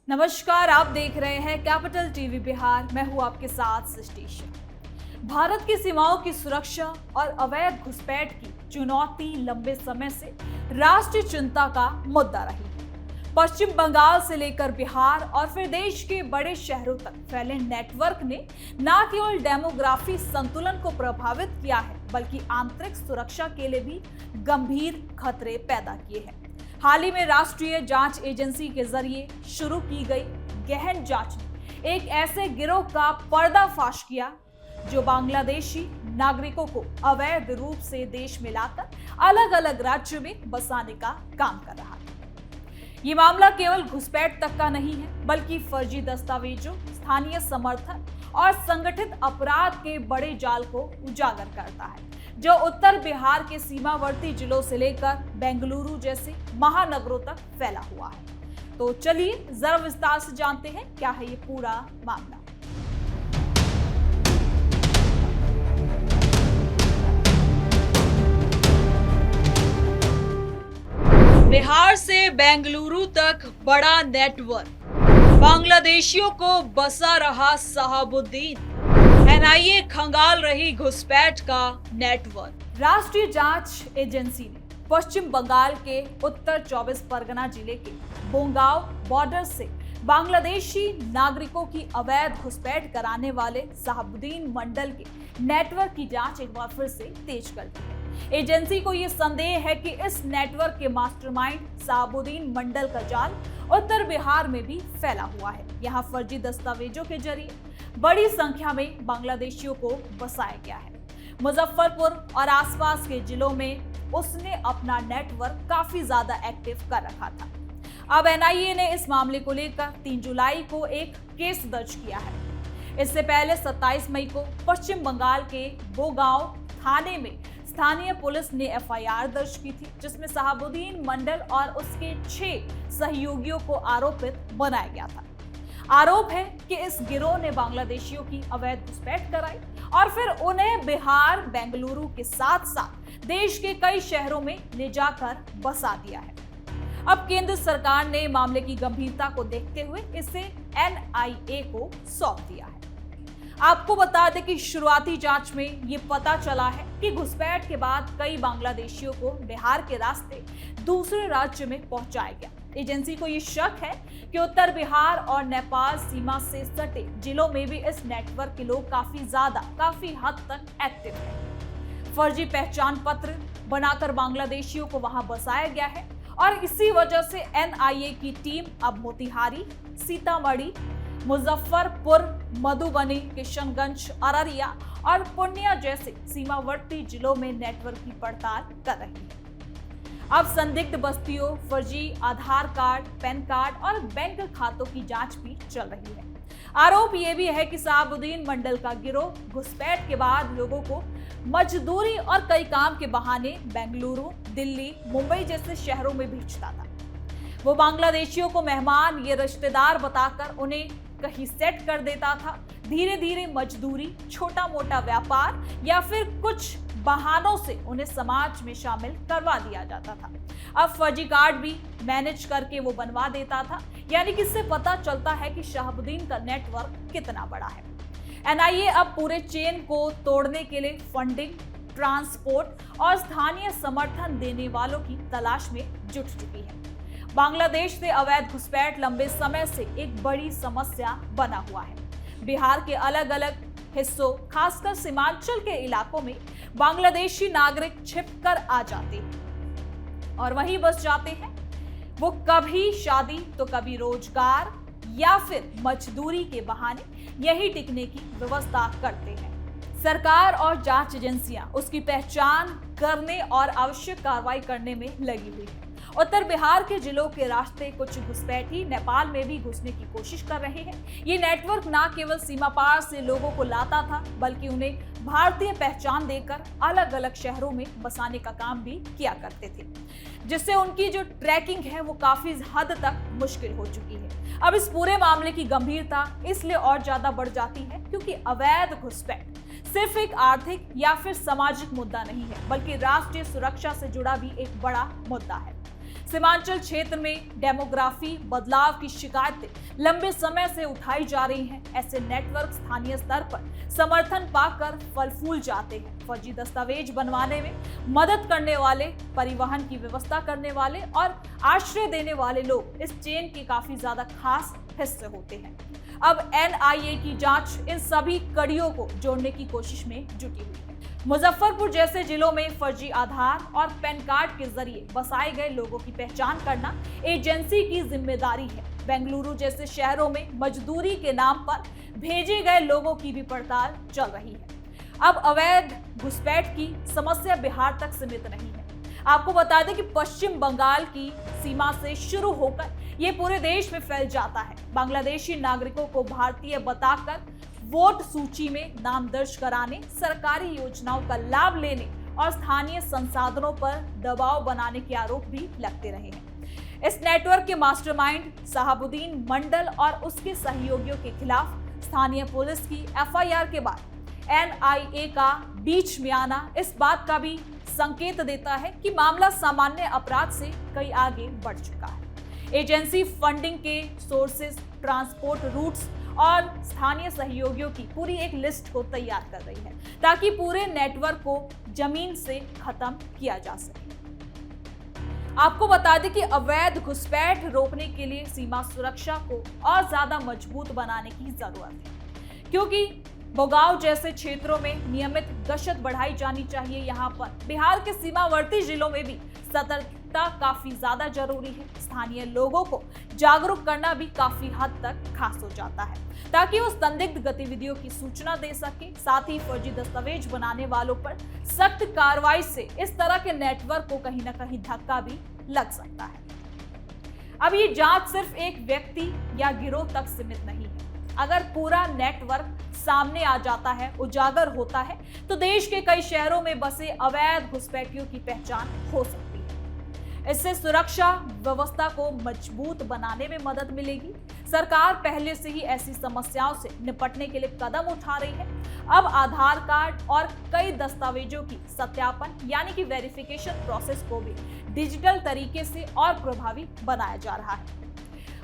नमस्कार, आप देख रहे हैं कैपिटल टीवी बिहार। मैं हूं आपके साथ सृष्टि। भारत की सीमाओं की सुरक्षा और अवैध घुसपैठ की चुनौती लंबे समय से राष्ट्रीय चिंता का मुद्दा रही है। पश्चिम बंगाल से लेकर बिहार और फिर देश के बड़े शहरों तक फैले नेटवर्क ने न केवल डेमोग्राफी संतुलन को प्रभावित किया है, बल्कि आंतरिक सुरक्षा के लिए भी गंभीर खतरे पैदा किए हैं। हाल ही में राष्ट्रीय जांच एजेंसी के जरिए शुरू की गई गहन जांच ने एक ऐसे गिरोह का पर्दाफाश किया जो बांग्लादेशी नागरिकों को अवैध रूप से देश में लाकर अलग अलग राज्य में बसाने का काम कर रहा है। ये मामला केवल घुसपैठ तक का नहीं है, बल्कि फर्जी दस्तावेजों, स्थानीय समर्थन और संगठित अपराध के बड़े जाल को उजागर करता है, जो उत्तर बिहार के सीमावर्ती जिलों से लेकर बेंगलुरु जैसे महानगरों तक फैला हुआ है। तो चलिए जरा विस्तार से जानते हैं क्या है ये पूरा मामला। बिहार से बेंगलुरु तक बड़ा नेटवर्क, बांग्लादेशियों को बसा रहा साहबुद्दीन, एनआईए खंगाल रही घुसपैठ का नेटवर्क। राष्ट्रीय जांच एजेंसी ने पश्चिम बंगाल के उत्तर 24 परगना जिले के बोंगाव बॉर्डर से बांग्लादेशी नागरिकों की अवैध घुसपैठ कराने वाले साहबुद्दीन मंडल के नेटवर्क की जांच एक बार फिर से तेज कर दी है। एजेंसी को यह संदेह है कि इस नेटवर्क के मास्टरमाइंड साहबुद्दीन मंडल का जाल उत्तर बिहार में भी फैला हुआ है। यहाँ फर्जी दस्तावेजों के जरिए बड़ी संख्या में बांग्लादेशियों को बसाया गया है। मुजफ्फरपुर और आसपास के जिलों में उसने अपना नेटवर्क काफी ज्यादा एक्टिव कर रखा था। अब एनआईए ने इस मामले को लेकर 3 जुलाई को एक केस दर्ज किया है। इससे पहले 27 मई को पश्चिम बंगाल के बोगांव थाने में स्थानीय पुलिस ने एफआईआर दर्ज की थी, जिसमें साहबुद्दीन मंडल और उसके 6 सहयोगियों को आरोपित बनाया गया था। आरोप है कि इस गिरोह ने बांग्लादेशियों की अवैध घुसपैठ कराई और फिर उन्हें बिहार, बेंगलुरु के साथ साथ देश के कई शहरों में ले जाकर बसा दिया है। अब केंद्र सरकार ने मामले की गंभीरता को देखते हुए इसे एनआईए को सौंप दिया है। आपको बता दें कि शुरुआती जांच में ये पता चला है कि घुसपैठ के बाद कई बांग्लादेशियों को बिहार के रास्ते दूसरे राज्य में पहुंचाया गया। एजेंसी को ये शक है कि उत्तर बिहार और नेपाल सीमा से सटे जिलों में भी इस नेटवर्क के लोग काफी हद तक एक्टिव हैं। फर्जी पहचान पत्र बनाकर बांग्लादेशियों को वहां बसाया गया है और इसी वजह से एनआईए की टीम अब मोतिहारी, सीतामढ़ी, मुजफ्फरपुर, मधुबनी, किशनगंज, अररिया और पूर्णिया जैसे सीमावर्ती जिलों में नेटवर्क की पड़ताल कर रही है। अब संदिग्ध बस्तियों, फर्जी आधार कार्ड, पैन कार्ड और बैंक खातों की जांच भी चल रही है। आरोप यह भी है कि साहबुद्दीन मंडल का गिरोह घुसपैठ के बाद लोगों को मजदूरी और कई काम के बहाने बेंगलुरु, दिल्ली, मुंबई जैसे शहरों में भेजता था। वो बांग्लादेशियों को मेहमान, ये रिश्तेदार बताकर उन्हें कहीं सेट कर देता था। धीरे धीरे मजदूरी, छोटा मोटा व्यापार या फिर कुछ बहानों से उन्हें समाज में शामिल करवा दिया जाता था। अब फर्जी कार्ड भी मैनेज करके वो बनवा देता था। यानी कि इससे पता चलता है कि शाहबुद्दीन का नेटवर्क कितना बड़ा है। एनआईए अब पूरे चेन को तोड़ने के लिए फंडिंग, ट्रांसपोर्ट और स्थानीय समर्थन देने वालों की तलाश में जुट चुकी है। बांग्लादेश से अवैध घुसपैठ लंबे समय से एक बड़ी समस्या बना हुआ है। बिहार के अलग अलग हिस्सों, खासकर सीमांचल के इलाकों में बांग्लादेशी नागरिक छिपकर आ जाते हैं और वहीं बस जाते हैं। वो कभी शादी तो कभी रोजगार या फिर मजदूरी के बहाने यही टिकने की व्यवस्था करते हैं। सरकार और जांच एजेंसियां उसकी पहचान करने और आवश्यक कार्रवाई करने में लगी हुई है। उत्तर बिहार के जिलों के रास्ते कुछ घुसपैठी नेपाल में भी घुसने की कोशिश कर रहे हैं। ये नेटवर्क न केवल सीमा पार से लोगों को लाता था, बल्कि उन्हें भारतीय पहचान देकर अलग अलग शहरों में बसाने का काम भी किया करते थे, जिससे उनकी जो ट्रैकिंग है वो काफी हद तक मुश्किल हो चुकी है। अब इस पूरे मामले की गंभीरता इसलिए और ज्यादा बढ़ जाती है क्योंकि अवैध घुसपैठ सिर्फ एक आर्थिक या फिर सामाजिक मुद्दा नहीं है, बल्कि राष्ट्रीय सुरक्षा से जुड़ा भी एक बड़ा मुद्दा है। सीमांचल क्षेत्र में डेमोग्राफी बदलाव की शिकायतें लंबे समय से उठाई जा रही हैं। ऐसे नेटवर्क स्थानीय स्तर पर समर्थन पाकर फल फूल जाते हैं। फर्जी दस्तावेज बनवाने में मदद करने वाले, परिवहन की व्यवस्था करने वाले और आश्रय देने वाले लोग इस चेन के काफी ज्यादा खास हिस्से होते हैं। अब एनआईए की जांच इन सभी कड़ियों को जोड़ने की कोशिश में जुटी हुई है। मुजफ्फरपुर जैसे जिलों में फर्जी आधार और पैन कार्ड के जरिए बसाए गए लोगों की पहचान करना एजेंसी की जिम्मेदारी है। बेंगलुरु जैसे शहरों में मजदूरी के नाम पर भेजे गए लोगों की भी पड़ताल चल रही है। अब अवैध घुसपैठ की समस्या बिहार तक सीमित नहीं है। आपको बता दें कि पश्चिम बंगाल की सीमा से शुरू होकर ये पूरे देश में फैल जाता है। बांग्लादेशी नागरिकों को भारतीय बताकर वोट सूची में नाम दर्ज कराने, सरकारी योजनाओं का लाभ लेने और स्थानीय संसाधनों पर दबाव बनाने के आरोप भी लगते रहे हैं। इस नेटवर्क के मास्टरमाइंड शहाबुद्दीन मंडल और उसके सहयोगियों के खिलाफ स्थानीय पुलिस की एफआईआर के बाद एनआईए का बीच में आना इस बात का भी संकेत देता है कि मामला सामान्य अपराध से कई आगे बढ़ चुका है। एजेंसी फंडिंग के सोर्सेज, ट्रांसपोर्ट रूट्स और स्थानीय सहयोगियों की पूरी एक लिस्ट को तैयार कर रही है ताकि पूरे नेटवर्क को जमीन से खत्म किया जा सके। आपको बता दें कि अवैध घुसपैठ रोकने के लिए सीमा सुरक्षा को और ज्यादा मजबूत बनाने की जरूरत है, क्योंकि बोगाव जैसे क्षेत्रों में नियमित गश्त बढ़ाई जानी चाहिए। यहाँ पर बिहार के सीमावर्ती जिलों में भी सतर्कता काफी ज्यादा जरूरी है। स्थानीय लोगों को जागरूक करना भी काफी हद तक खास हो जाता है ताकि वो संदिग्ध गतिविधियों की सूचना दे सके। साथ ही फर्जी दस्तावेज बनाने वालों पर सख्त कार्रवाई से इस तरह के नेटवर्क को कहीं ना कहीं धक्का भी लग सकता है। अब ये जांच सिर्फ एक व्यक्ति या गिरोह तक सीमित नहीं है। अगर पूरा नेटवर्क सामने आ जाता है, उजागर होता है, तो देश के कई शहरों में बसे अवैध घुसपैठियों की पहचान हो सकती है। इससे सुरक्षा व्यवस्था को मजबूत बनाने में मदद मिलेगी। सरकार पहले से ही ऐसी समस्याओं से निपटने के लिए कदम उठा रही है। अब आधार कार्ड और कई दस्तावेजों की सत्यापन यानी कि वेरिफिकेशन प्रोसेस को भी डिजिटल तरीके से और प्रभावी बनाया जा रहा है।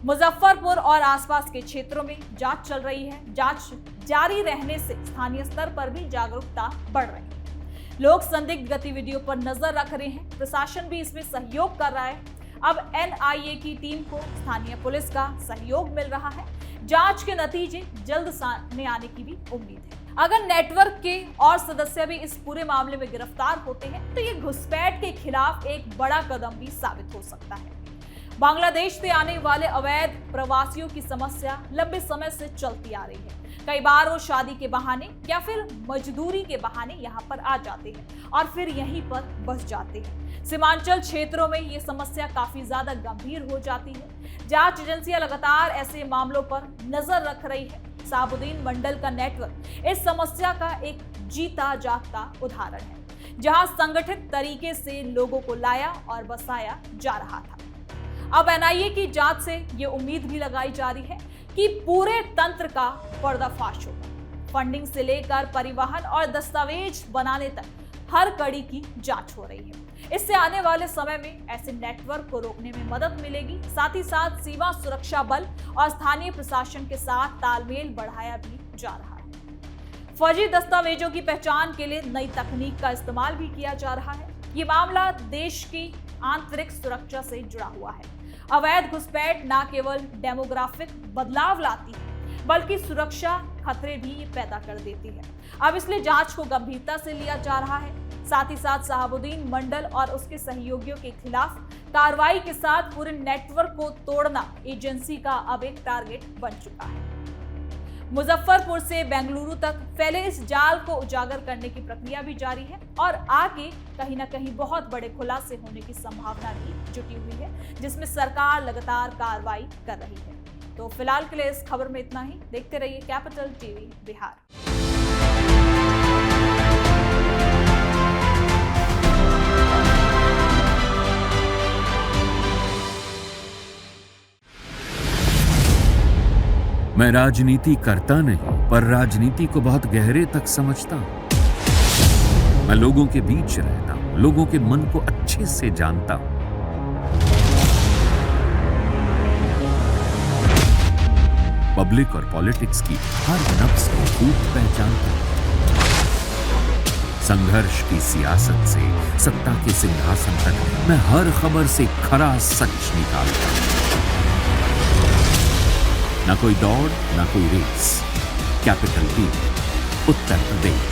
मुजफ्फरपुर और आसपास के क्षेत्रों में जांच चल रही है। जांच जारी रहने से स्थानीय स्तर पर भी जागरूकता बढ़ रही है। लोग संदिग्ध गतिविधियों पर नजर रख रहे हैं। प्रशासन भी इसमें सहयोग कर रहा है। अब एनआईए की टीम को स्थानीय पुलिस का सहयोग मिल रहा है। जांच के नतीजे जल्द सामने आने की भी उम्मीद है। अगर नेटवर्क के और सदस्य भी इस पूरे मामले में गिरफ्तार होते हैं तो ये घुसपैठ के खिलाफ एक बड़ा कदम भी साबित हो सकता है। बांग्लादेश से आने वाले अवैध प्रवासियों की समस्या लंबे समय से चलती आ रही है। कई बार वो शादी के बहाने या फिर मजदूरी के बहाने यहाँ पर आ जाते हैं और फिर यहीं पर बस जाते हैं। सीमांचल क्षेत्रों में ये समस्या काफी ज्यादा गंभीर हो जाती है। जांच एजेंसियां लगातार ऐसे मामलों पर नजर रख रही है। शहाबुद्दीन मंडल का नेटवर्क इस समस्या का एक जीता जागता उदाहरण है, जहां संगठित तरीके से लोगों को लाया और बसाया जा रहा था। अब एनआईए की जांच से ये उम्मीद भी लगाई जा रही है कि पूरे तंत्र का पर्दाफाश होगा। फंडिंग से लेकर परिवहन और दस्तावेज बनाने तक हर कड़ी की जांच हो रही है। इससे आने वाले समय में ऐसे नेटवर्क को रोकने में मदद मिलेगी। साथ ही साथ सीमा सुरक्षा बल और स्थानीय प्रशासन के साथ तालमेल बढ़ाया भी जा रहा है। फर्जी दस्तावेजों की पहचान के लिए नई तकनीक का इस्तेमाल भी किया जा रहा है। ये मामला देश की आंतरिक सुरक्षा से जुड़ा हुआ है। अवैध घुसपैठ न केवल डेमोग्राफिक बदलाव लाती है बल्कि सुरक्षा खतरे भी पैदा कर देती है। अब इसलिए जांच को गंभीरता से लिया जा रहा है। साथ ही साथ शहाबुद्दीन मंडल और उसके सहयोगियों के खिलाफ कार्रवाई के साथ पूरे नेटवर्क को तोड़ना एजेंसी का अब एक टारगेट बन चुका है। मुजफ्फरपुर से बेंगलुरु तक फैले इस जाल को उजागर करने की प्रक्रिया भी जारी है और आगे कहीं ना कहीं बहुत बड़े खुलासे होने की संभावना भी जुटी हुई है, जिसमें सरकार लगातार कार्रवाई कर रही है। तो फिलहाल के लिए इस खबर में इतना ही। देखते रहिए कैपिटल टीवी बिहार। मैं राजनीति करता नहीं, पर राजनीति को बहुत गहरे तक समझता हूं। मैं लोगों के बीच रहता हूं, लोगों के मन को अच्छे से जानता हूं। पब्लिक और पॉलिटिक्स की हर नब्ज को खूब पहचानता हूं। संघर्ष की सियासत से सत्ता के सिंहासन तक मैं हर खबर से खरा सच निकालता हूं। न कोई दौड़, न कोई race. Capital B, Uttar Pradesh.